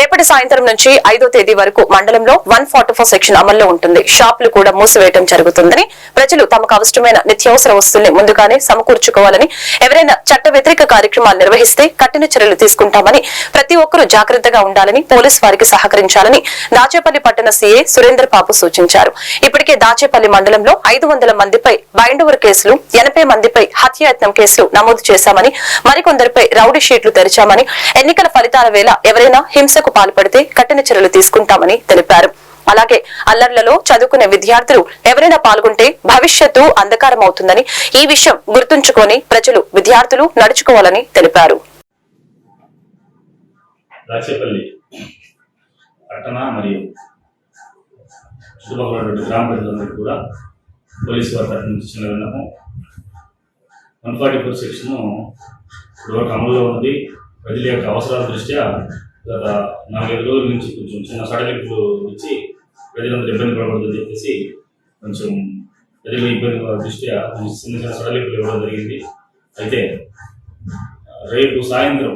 రేపటి సాయంత్రం నుంచి 5వ తేదీ వరకు మండలంలో 144 సెక్షన్ అమల్లో ఉంటుంది. షాపులు కూడా మూసివేయడం జరుగుతుందని, ప్రజలు తమకు అవసరమైన నిత్యావసర వస్తువుల్ని ముందుగానే సమకూర్చుకోవాలని, ఎవరైనా చట్ట వ్యతిరేక కార్యక్రమాలు నిర్వహిస్తే కఠిన చర్యలు తీసుకుంటామని, ప్రతి ఒక్కరూ జాగ్రత్తగా ఉండాలని, పోలీసు వారికి సహకరించాలని దాచేపల్లి పట్టణ సీఏ సురేందర్ బాబు సూచించారు. ఇప్పటికే దాచేపల్లి మండలంలో 500 మందిపై బైండ్ ఓవర్ కేసులు, 80 మందిపై హత్యాయత్నం కేసులు నమోదు చేశామని, మరికొందరిపై రౌడీ షీట్లు తెరిచామని, ఎన్నికల ఫలితాల వేళ ఎవరైనా హింసకు పాల్పడితే కఠిన చర్యలు తీసుకుంటామని తెలిపారు. అలాగే అల్లర్లలో చదువుకునే విద్యార్థులు ఎవరైనా పాల్గొంటే భవిష్యత్తు అంధకారం అవుతుందని, ఈ విషయం గుర్తుంచుకొని ప్రజలు, విద్యార్థులు నడుచుకోవాలని తెలిపారు. దాచేపల్లి పట్టణ మరియు చుట్టుపక్కల గ్రామ ప్రజలందరికీ కూడా పోలీసు వారి తరఫు నుంచి చిన్న విన్నపం. 144 సెక్షన్ ఇప్పుడు అమల్లో ఉంది. ప్రజల యొక్క అవసరాల దృష్ట్యా గత 4-5 రోజుల నుంచి కొంచెం చిన్న సడలింపులు ఇచ్చి ప్రజలందరూ ఇబ్బంది పడకూడదని చెప్పేసి కొంచెం ప్రజల ఇబ్బంది దృష్ట్యా చిన్న చిన్న సడలింపులు ఇవ్వడం జరిగింది. అయితే రేపు సాయంత్రం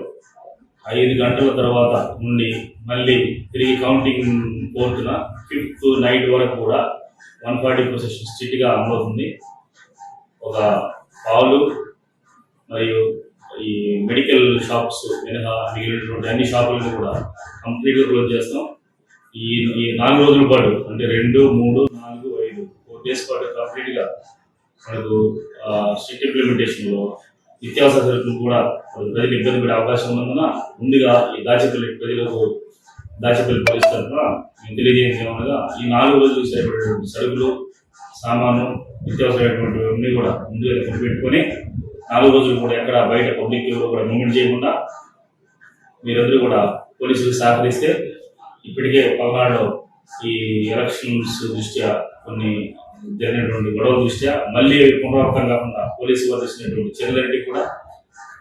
5 గంటల తర్వాత నుండి మళ్ళీ తిరిగి కౌంటింగ్ కోర్టున 5th నైట్ వరకు కూడా 144 సెక్షన్ స్ట్రిక్ట్గా అమలవుతుంది. ఒక పాలు మరియు ఈ మెడికల్ షాప్స్ మినహా మిగిలినటువంటి అన్ని షాపులను కూడా కంప్లీట్గా క్లోజ్ చేస్తాం. ఈ 4 రోజుల పాటు, అంటే 2, 3, 4, 5 4 డేస్ పాటు కంప్లీట్గా మనకు స్ట్రిక్ట్ ఇంప్లిమెంటేషన్లో నిత్యావసర సరుకులు కూడా ప్రజలు ఇబ్బంది పడే అవకాశం ఉన్నందున ముందుగా ఈ దాచేపల్లి ప్రజలకు దాచేపల్లి పోలీస్ తరఫున మేము తెలియజేయమనగా ఈ 4 రోజులు సరిపడేటువంటి సరుకులు, సామాను, నిత్యావసరమైనటువంటి అన్నీ కూడా ముందుగా పెట్టుకొని 4 రోజులు కూడా ఎక్కడ బయట పబ్లిక్ కూడా మూవ్మెంట్ చేయకుండా మీరందరూ కూడా పోలీసులకు సహకరిస్తే ఇప్పటికే పల్నాడులో ఈ ఎలక్షన్స్ దృష్ట్యా కొన్ని జరిగినటువంటి గొడవల దృష్ట్యా మళ్ళీ పునరావృతం కాకుండా పోలీసు వారు చేసినటువంటి చర్యలన్నింటినీ కూడా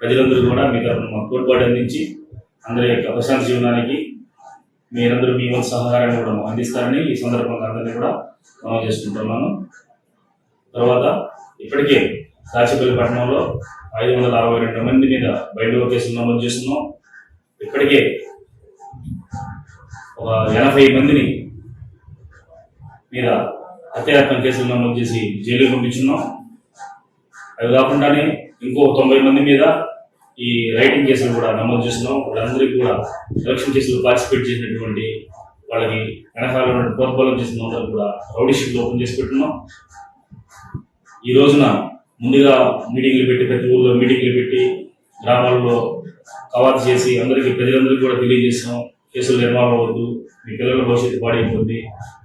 ప్రజలందరూ కూడా మీ తరఫున మాకు తోడ్పాటు అందించి అందరి యొక్క ప్రశాంత జీవనానికి మీరందరూ మీ వంతు సహకారాన్ని కూడా అందిస్తారని ఈ సందర్భంగా అందరినీ కూడా మనం చేసుకుంటున్నాను. తర్వాత ఇప్పటికే దాచేపల్లి పట్టణంలో 562 మంది మీద బైండ్ ఓవర్ కేసులు నమోదు చేస్తున్నాం. ఇప్పటికే ఒక 80 మందిని మీద హత్యాయత్నం కేసులు నమోదు చేసి జైలుకి పంపించున్నాం. అవి కాకుండానే ఇంకో 90 మంది మీద ఈ రైటింగ్ కేసులు కూడా నమోదు చేస్తున్నాం. వాళ్ళందరికీ కూడా ఎలక్షన్ కేసులు పార్టిసిపేట్ చేసినటువంటి వాళ్ళకి వెనకాల ప్రోత్బలం చేసిన వాళ్ళకి కూడా రౌడీ షీట్లు ఓపెన్ చేసి పెట్టున్నాం. ఈ రోజున ముందుగా మీటింగ్లు పెట్టి, ప్రతి ఊళ్ళో మీటింగ్లు పెట్టి, గ్రామాల్లో కవాతు చేసి ప్రజలందరికీ కూడా తెలియజేసాం. కేసులు నిర్మాణం అవ్వద్దు, మీ పిల్లల భవిష్యత్తు పాడైపోతుంది,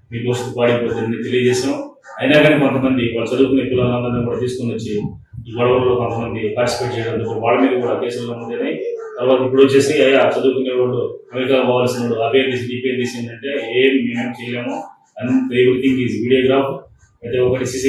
మీ భవిష్యత్తు పాడైపోతుంది తెలియజేసాం. అయినా కానీ కొంతమంది వాళ్ళు చదువుకునే పిల్లలందరినీ కూడా తీసుకుని వచ్చి ఈ గొడవల్లో కొంతమంది పార్టిసిపేట్ చేయడంతో వాళ్ళ మీద కూడా కేసులు నమోదైనాయి. తర్వాత ఇప్పుడు వచ్చేసి అయ్యా చదువుకునే వాళ్ళు అమెరికా పోవాల్సిన వాళ్ళు ఆ పేరు తీసి ఈ పేరు తీసిందంటే మేమేం చేయలేము, అండ్ ఎవ్రీథింగ్ ఈజ్ వీడియోగ్రాఫ్. అయితే ఒకటి